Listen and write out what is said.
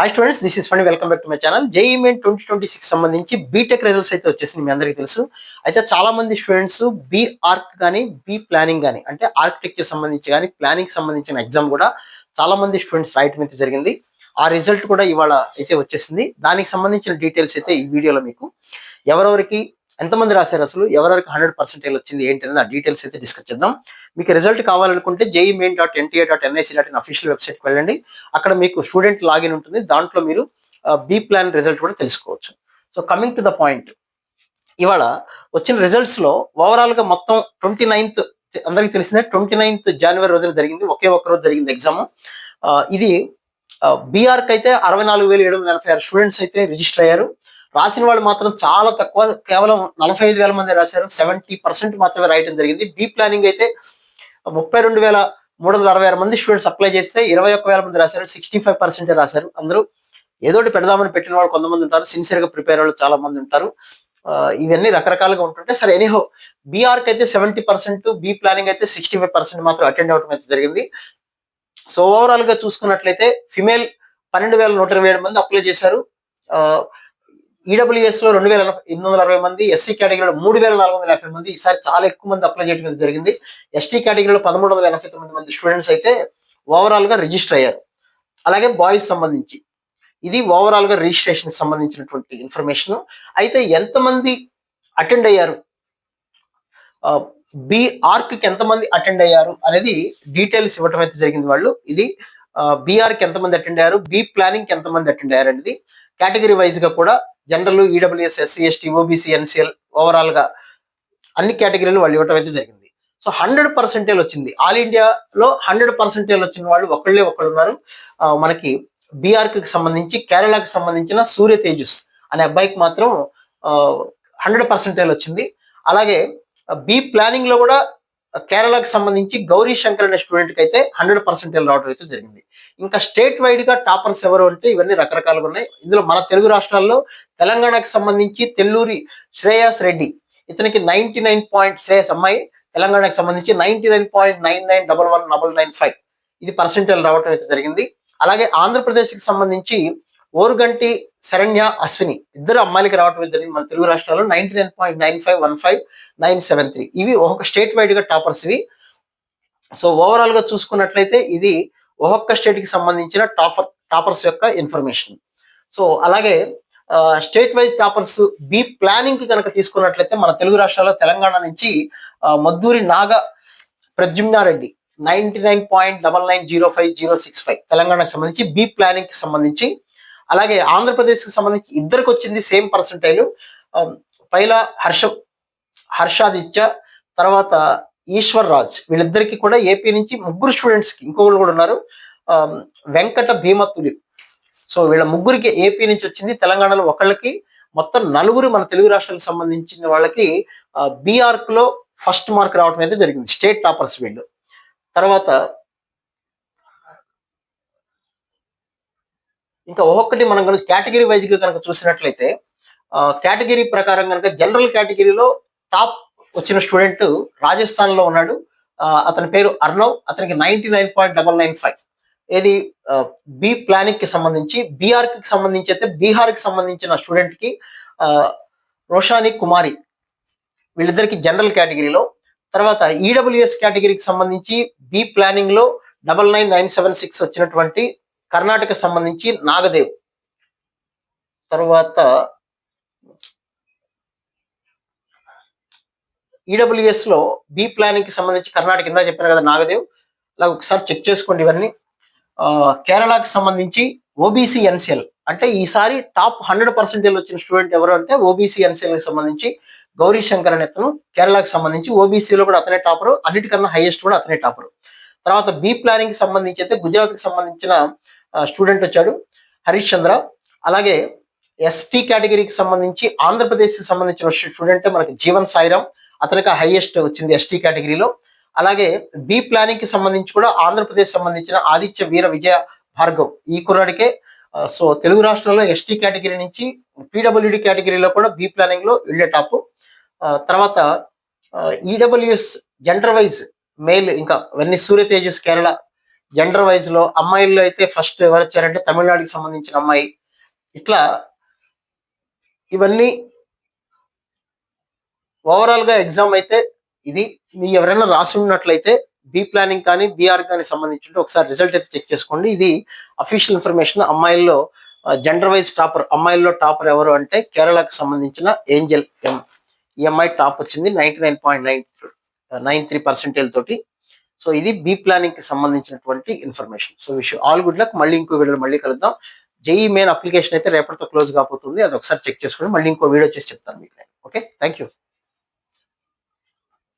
Hi students, this is ఫండి. Welcome back to my channel. JEE main 2026 సంబంధించి BTech results అయితే వచ్చేసింది, మీ అందరికీ తెలుసు. అయితే చాలా మంది స్టూడెంట్స్ బీ ఆర్క్ కానీ బీ ప్లానింగ్ కానీ, అంటే ఆర్కిటెక్చర్ సంబంధించి కానీ ప్లానింగ్ సంబంధించిన ఎగ్జామ్ కూడా చాలా మంది స్టూడెంట్స్ రాయటం అయితే జరిగింది. ఆ రిజల్ట్ కూడా ఇవాళ అయితే వచ్చేసింది. దానికి సంబంధించిన డీటెయిల్స్ అయితే ఈ వీడియోలో మీకు ఎవరెవరికి ఎంతమంది రాశారు, అసలు ఎవరెవరికి 100% వచ్చింది ఏంటి అనేది ఆ డీటెయిల్స్ అయితే డిస్కస్ చేద్దాం. మీకు రిజల్ట్ కావాలనుకుంటే jemain.nta.nic.in అఫీషియల్ వెబ్సైట్కి వెళ్ళండి. అక్కడ మీకు స్టూడెంట్ లాగిన్ ఉంటుంది. దాంట్లో మీరు బీ ప్లాన్ రిజల్ట్ కూడా తెలుసుకోవచ్చు. So coming to the point, ఇవాళ వచ్చిన రిజల్ట్స్ లో ఓవరాల్ గా మొత్తం 29th, అందరికీ తెలిసిందే 29th జనవరి రోజున జరిగింది. ఒకే ఒక్క రోజు జరిగింది ఎగ్జామ్. ఇది బీఆర్కి అయితే 64,786 స్టూడెంట్స్ అయితే రిజిస్టర్ అయ్యారు. రాసిన వాళ్ళు మాత్రం చాలా తక్కువ, కేవలం 45,000 మంది రాశారు. 70% మాత్రమే రాయటం జరిగింది. బీ ప్లానింగ్ అయితే 32,366 మంది స్టూడెంట్స్ అప్లై చేస్తే 21,000 మంది రాశారు. 65% రాశారు. అందరూ ఏదోటి పెడదామని పెట్టిన వాళ్ళు కొంతమంది ఉంటారు, సిన్సియర్ గా ప్రిపేర్ వాళ్ళు చాలా మంది ఉంటారు. ఇవన్నీ రకరకాలుగా ఉంటుంటే సరే, ఎనీహో బీఆర్కి అయితే 70%, బీ ప్లానింగ్ అయితే 65% మాత్రం అటెండ్ అవడం అయితే జరిగింది. సో ఓవరాల్ గా చూసుకున్నట్లయితే ఫిమేల్ 12,127 మంది అప్లై చేశారు. ఈడబ్ల్యూఎస్ లో 2,860 మంది, ఎస్సీ కేటగిరీలో 3,450 మంది, ఈసారి చాలా ఎక్కువ మంది అప్లై చేయడం జరిగింది. ఎస్టీ కేటగిరీలో 1,389 మంది స్టూడెంట్స్ అయితే ఓవరాల్ గా రిజిస్టర్ అయ్యారు. అలాగే బాయ్స్ సంబంధించి ఇది ఓవరాల్ గా రిజిస్ట్రేషన్ సంబంధించినటువంటి ఇన్ఫర్మేషన్. అయితే ఎంతమంది అటెండ్ అయ్యారు, బి ఆర్క్ కి ఎంతమంది అటెండ్ అయ్యారు అనేది డీటెయిల్స్ ఇవ్వడం అయితే జరిగింది వాళ్ళు. ఇది బీఆర్ కి ఎంతమంది అటెండ్ అయ్యారు, బి ప్లానింగ్ కి ఎంతమంది అటెండ్ అయ్యారు అనేది కేటగిరీ వైజ్ గా కూడా general, EWS, SC, ST, OBC, NCL overall గా అన్ని కేటగిరీలు వాళ్ళు ఇవ్వడం అయితే జరిగింది. సో 100% వచ్చింది. ఆల్ ఇండియాలో 100% వచ్చిన వాళ్ళు ఒకళ్ళే ఉన్నారు. మనకి బీఆర్కి సంబంధించి కేరళకి సంబంధించిన సూర్య తేజస్ అనే అబ్బాయికి మాత్రం 100% వచ్చింది. అలాగే బి ప్లానింగ్ లో కూడా కేరళకు సంబంధించి గౌరీ శంకర్ అనే స్టూడెంట్ కి అయితే 100% రావడం అయితే జరిగింది. ఇంకా స్టేట్ వైడ్ గా టాపర్స్ ఎవరు అంటే ఇవన్నీ రకరకాలుగా ఉన్నాయి. ఇందులో మన తెలుగు రాష్ట్రాల్లో తెలంగాణకు సంబంధించి తెల్లూరి శ్రేయస్ రెడ్డి, ఇతనికి 99 శ్రేయస్ అమ్మాయి తెలంగాణకు సంబంధించి 99.99119995 ఇది పర్సెంటేజ్ రావడం అయితే జరిగింది. అలాగే ఆంధ్రప్రదేశ్ కి సంబంధించి ఓరుగంటి శరణ్య, అశ్విని ఇద్దరు అమ్మాయిలకి రావడం జరిగింది. మన తెలుగు రాష్ట్రాల్లో 99.9515,973 ఇవి ఒక్కొక్క స్టేట్ వైడ్ గా టాపర్స్ ఇవి. సో ఓవరాల్ గా చూసుకున్నట్లయితే ఇది ఒక్కొక్క స్టేట్ కి సంబంధించిన టాపర్స్ యొక్క ఇన్ఫర్మేషన్. సో అలాగే స్టేట్ వైజ్ టాపర్స్ బి ప్లానింగ్ కి కనుక తీసుకున్నట్లయితే మన తెలుగు రాష్ట్రాల్లో తెలంగాణ నుంచి మద్దూరి నాగ ప్రద్యుమ్నారెడ్డి 99.9905,065 తెలంగాణకు సంబంధించి బి ప్లానింగ్ కి సంబంధించి. అలాగే ఆంధ్రప్రదేశ్ కి సంబంధించి ఇద్దరికి వచ్చింది సేమ్ పర్సంటైల్. పైలా హర్షాదిత్య, తర్వాత ఈశ్వర్ రాజ్, వీళ్ళిద్దరికి కూడా ఏపీ నుంచి ముగ్గురు స్టూడెంట్స్ కి, ఇంకొకరు కూడా ఉన్నారు, వెంకట భీమతులి. సో వీళ్ళ ముగ్గురికి ఏపీ నుంచి వచ్చింది. తెలంగాణలో ఒకళ్ళకి, మొత్తం నలుగురు మన తెలుగు రాష్ట్రాలకు సంబంధించిన వాళ్ళకి బీఆర్క్ లో ఫస్ట్ మార్క్ రావడం అయితే జరిగింది. స్టేట్ టాపర్స్ వీళ్ళు. తర్వాత ఇంకా ఒక్కొక్కటి మనం కనుక కేటగిరీ వైజ్ గా కనుక చూసినట్లయితే, కేటగిరీ ప్రకారం కనుక జనరల్ కేటగిరీలో టాప్ వచ్చిన స్టూడెంట్ రాజస్థాన్ లో ఉన్నాడు. అతని పేరు అర్ణవ్, అతనికి 99.995. ఏది బి ప్లానింగ్ కి సంబంధించి. బీఆర్ కి సంబంధించి అయితే బీహార్ కి సంబంధించిన స్టూడెంట్ కి రోషాని కుమారి, వీళ్ళిద్దరికి జనరల్ కేటగిరీలో. తర్వాత ఈడబ్ల్యూఎస్ కేటగిరీకి సంబంధించి బి ప్లానింగ్ లో 99,976 వచ్చినటువంటి కర్ణాటక సంబంధించి నాగదేవ్. తర్వాత ఈడబ్ల్యూఎస్ లో బి ప్లానింగ్ కి సంబంధించి కర్ణాటక కింద చెప్పాను కదా నాగదేవ్. అలా ఒకసారి చెక్ చేసుకోండి ఇవన్నీ. కేరళకి సంబంధించి ఓబీసీ ఎన్సీఎల్, అంటే ఈసారి టాప్ 100% వచ్చిన స్టూడెంట్ ఎవరు అంటే ఓబీసీ ఎన్సీఎల్ కి సంబంధించి గౌరీ శంకర్ అనే అతను కేరళకి సంబంధించి. ఓబీసీలో కూడా అతనే టాపరు, అన్నిటికన్నా హైయెస్ట్ కూడా అతనే టాపరు. తర్వాత బి ప్లానింగ్ కి సంబంధించి అయితే గుజరాత్ కి సంబంధించిన స్టూడెంట్ వచ్చాడు, హరీష్ చంద్ర. అలాగే ఎస్టీ కేటగిరీకి సంబంధించి ఆంధ్రప్రదేశ్ కి సంబంధించిన స్టూడెంట్ మనకి జీవన్ సాయిరామ్, అతనికి హైయెస్ట్ వచ్చింది ఎస్టీ కేటగిరీలో. అలాగే బి ప్లానింగ్ కి సంబంధించి కూడా ఆంధ్రప్రదేశ్ సంబంధించిన ఆదిత్య వీర విజయ భార్గవ్, ఈ కుర్రాడికే. సో తెలుగు రాష్ట్రాల్లో ఎస్టీ కేటగిరీ నుంచి పీడబ్ల్యూడి కేటగిరీలో కూడా బి ప్లానింగ్ లో వెళ్ళే టాప్. తర్వాత ఈడబ్ల్యూఎస్ జెండర్ వైజ్ మేల్ ఇంకా అవన్నీ సూర్య తేజస్ కేరళ, జెండర్ వైజ్ లో అమ్మాయిల్లో అయితే ఫస్ట్ ఎవరు వచ్చారంటే తమిళనాడుకి సంబంధించిన అమ్మాయి. ఇట్లా ఇవన్నీ ఓవరాల్ గా ఎగ్జామ్ అయితే ఇది. మీ ఎవరైనా రాసి ఉన్నట్లయితే బి ప్లానింగ్ కానీ బీఆర్ కానీ సంబంధించి ఒకసారి రిజల్ట్ అయితే చెక్ చేసుకోండి. ఇది అఫీషియల్ ఇన్ఫర్మేషన్. అమ్మాయిల్లో జెండర్ వైజ్ టాపర్, అమ్మాయిల్లో టాపర్ ఎవరు అంటే కేరళకు సంబంధించిన ఏంజల్ ఎం. ఈ అమ్మాయి టాప్ వచ్చింది 99.93% తోటి. సో ఇది బి ప్లానింగ్ కి సంబంధించినటువంటి information. So wish all good luck. మళ్ళీ ఇంకో వీడియో మళ్ళీ కలుద్దాం. జేఈ మెయిన్ అప్లికేషన్ అయితే రేపటితో క్లోజ్ కాబోతుంది. అది ఒకసారి చెక్ చేసుకోండి. మళ్ళీ ఇంకో వీడియో చేసి చెప్తాను మీకు. Okay, thank you.